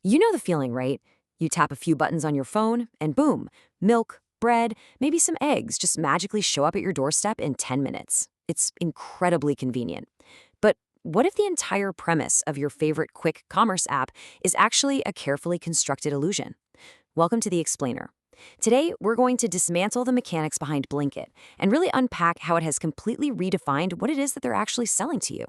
You know the feeling, right? You tap a few buttons on your phone, and boom, milk, bread, maybe some eggs just magically show up at your doorstep in 10 minutes. It's incredibly convenient. But what if the entire premise of your favorite quick commerce app is actually a carefully constructed illusion? Welcome to The Explainer. Today, we're going to dismantle the mechanics behind Blinkit and really unpack how it has completely redefined what it is that they're actually selling to you.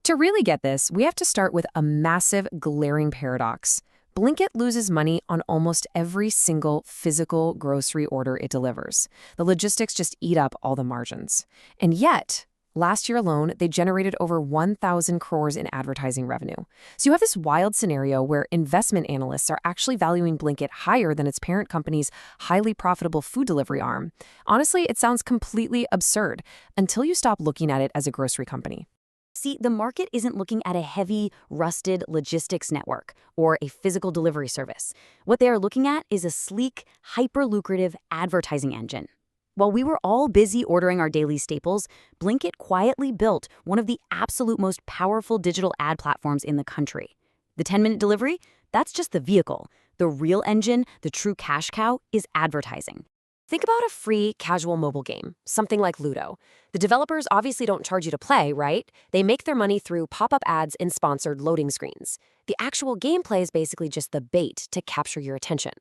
To really get this, we have to start with a massive, glaring paradox. Blinkit loses money on almost every single physical grocery order it delivers. The logistics just eat up all the margins. And yet, last year alone, they generated over 1,000 crores in advertising revenue. So you have this wild scenario where investment analysts are actually valuing Blinkit higher than its parent company's highly profitable food delivery arm. Honestly, it sounds completely absurd until you stop looking at it as a grocery company. See, the market isn't looking at a heavy, rusted logistics network or a physical delivery service. What they are looking at is a sleek, hyper-lucrative advertising engine. While we were all busy ordering our daily staples, Blinkit quietly built one of the absolute most powerful digital ad platforms in the country. The 10-minute delivery? That's just the vehicle. The real engine, the true cash cow, is advertising. Think about a free, casual mobile game, something like Ludo. The developers obviously don't charge you to play, right? They make their money through pop-up ads and sponsored loading screens. The actual gameplay is basically just the bait to capture your attention.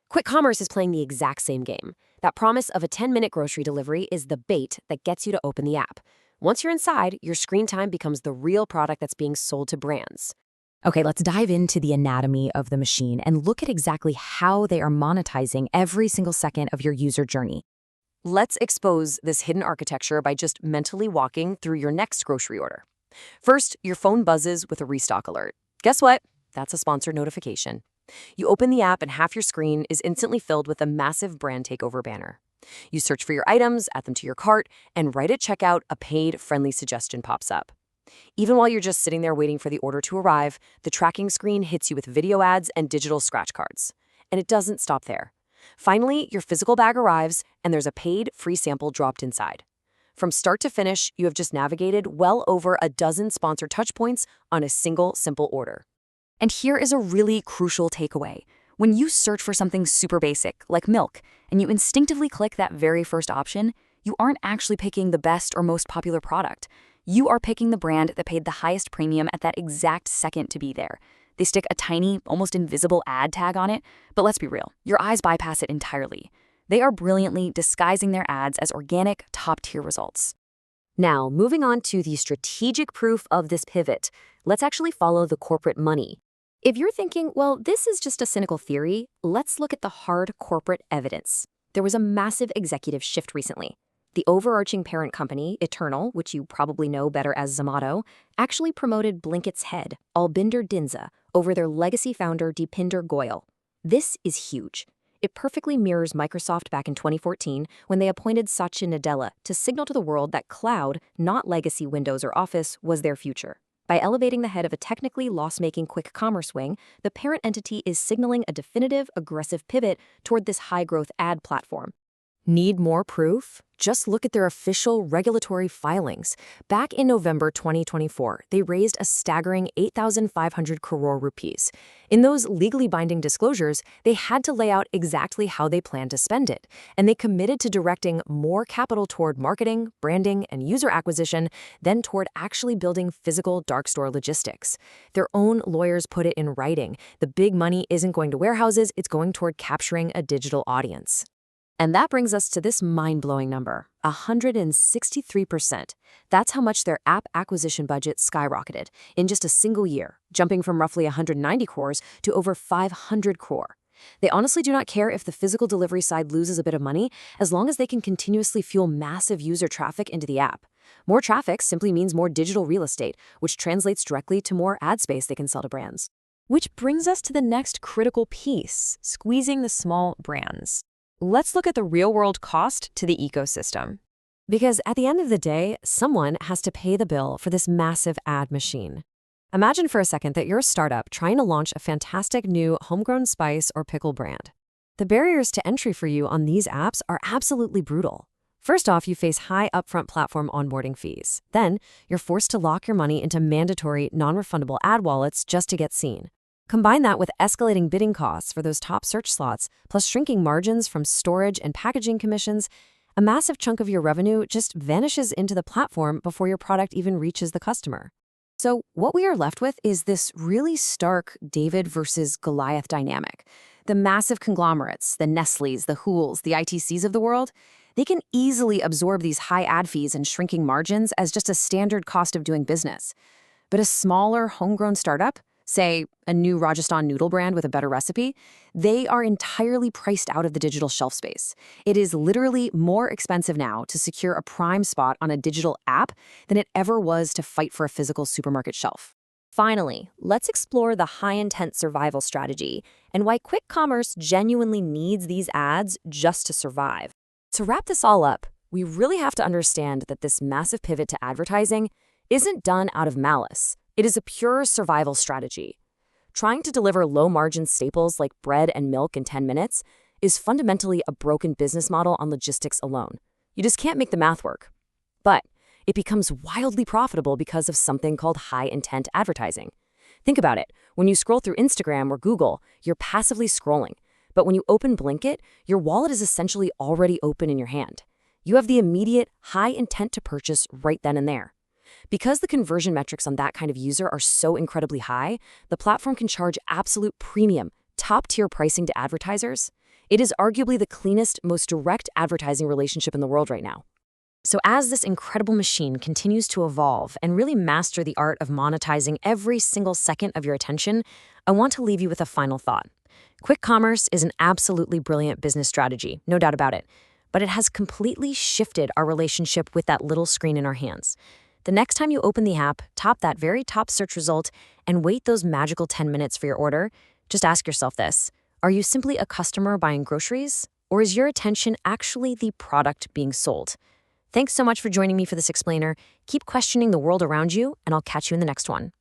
Quick commerce is playing the exact same game. That promise of a 10-minute grocery delivery is the bait that gets you to open the app. Once you're inside, your screen time becomes the real product that's being sold to brands. Okay, let's dive into the anatomy of the machine and look at exactly how they are monetizing every single second of your user journey. Let's expose this hidden architecture by just mentally walking through your next grocery order. First, your phone buzzes with a restock alert. Guess what? That's a sponsored notification. You open the app and half your screen is instantly filled with a massive brand takeover banner. You search for your items, add them to your cart, and right at checkout, a paid, friendly suggestion pops up. Even while you're just sitting there waiting for the order to arrive, the tracking screen hits you with video ads and digital scratch cards. And it doesn't stop there. Finally, your physical bag arrives, and there's a paid, free sample dropped inside. From start to finish, you have just navigated well over a dozen sponsored touchpoints on a single, simple order. And here is a really crucial takeaway. When you search for something super basic, like milk, and you instinctively click that very first option, you aren't actually picking the best or most popular product. You are picking the brand that paid the highest premium at that exact second to be there. They stick a tiny, almost invisible ad tag on it, but let's be real, your eyes bypass it entirely. They are brilliantly disguising their ads as organic, top-tier results. Now, moving on to the strategic proof of this pivot, let's actually follow the corporate money. If you're thinking, well, this is just a cynical theory, let's look at the hard corporate evidence. There was a massive executive shift recently. The overarching parent company, Eternal, which you probably know better as Zomato, actually promoted Blinkit's head, Albinder Dinza, over their legacy founder, Deepinder Goyal. This is huge. It perfectly mirrors Microsoft back in 2014 when they appointed Satya Nadella to signal to the world that cloud, not legacy Windows or Office, was their future. By elevating the head of a technically loss-making quick commerce wing, the parent entity is signaling a definitive, aggressive pivot toward this high-growth ad platform. Need more proof? Just look at their official regulatory filings. Back in November 2024, they raised a staggering 8,500 crore rupees. In those legally binding disclosures, they had to lay out exactly how they planned to spend it, and they committed to directing more capital toward marketing, branding, and user acquisition than toward actually building physical dark store logistics. Their own lawyers put it in writing. The big money isn't going to warehouses, it's going toward capturing a digital audience. And that brings us to this mind-blowing number, 163%. That's how much their app acquisition budget skyrocketed in just a single year, jumping from roughly 190 crores to over 500 crore. They honestly do not care if the physical delivery side loses a bit of money, as long as they can continuously fuel massive user traffic into the app. More traffic simply means more digital real estate, which translates directly to more ad space they can sell to brands. Which brings us to the next critical piece, squeezing the small brands. Let's look at the real-world cost to the ecosystem. Because at the end of the day, someone has to pay the bill for this massive ad machine. Imagine for a second that you're a startup trying to launch a fantastic new homegrown spice or pickle brand. The barriers to entry for you on these apps are absolutely brutal. First off, you face high upfront platform onboarding fees. Then, you're forced to lock your money into mandatory, non-refundable ad wallets just to get seen. Combine that with escalating bidding costs for those top search slots, plus shrinking margins from storage and packaging commissions, a massive chunk of your revenue just vanishes into the platform before your product even reaches the customer. So what we are left with is this really stark David versus Goliath dynamic. The massive conglomerates, the Nestles, the Hools, the ITCs of the world, they can easily absorb these high ad fees and shrinking margins as just a standard cost of doing business. But a smaller, homegrown startup, say a new Rajasthan noodle brand with a better recipe, they are entirely priced out of the digital shelf space. It is literally more expensive now to secure a prime spot on a digital app than it ever was to fight for a physical supermarket shelf. Finally, let's explore the high-intent survival strategy and why quick commerce genuinely needs these ads just to survive. To wrap this all up, we really have to understand that this massive pivot to advertising isn't done out of malice. It is a pure survival strategy. Trying to deliver low-margin staples like bread and milk in 10 minutes is fundamentally a broken business model on logistics alone. You just can't make the math work. But it becomes wildly profitable because of something called high-intent advertising. Think about it. When you scroll through Instagram or Google, you're passively scrolling. But when you open Blinkit, your wallet is essentially already open in your hand. You have the immediate, high intent to purchase right then and there. Because the conversion metrics on that kind of user are so incredibly high, the platform can charge absolute premium, top-tier pricing to advertisers. It is arguably the cleanest, most direct advertising relationship in the world right now. So as this incredible machine continues to evolve and really master the art of monetizing every single second of your attention, I want to leave you with a final thought. Quick commerce is an absolutely brilliant business strategy, no doubt about it, but it has completely shifted our relationship with that little screen in our hands. The next time you open the app, tap that very top search result, and wait those magical 10 minutes for your order, just ask yourself this: are you simply a customer buying groceries, or is your attention actually the product being sold? Thanks so much for joining me for this explainer. Keep questioning the world around you, and I'll catch you in the next one.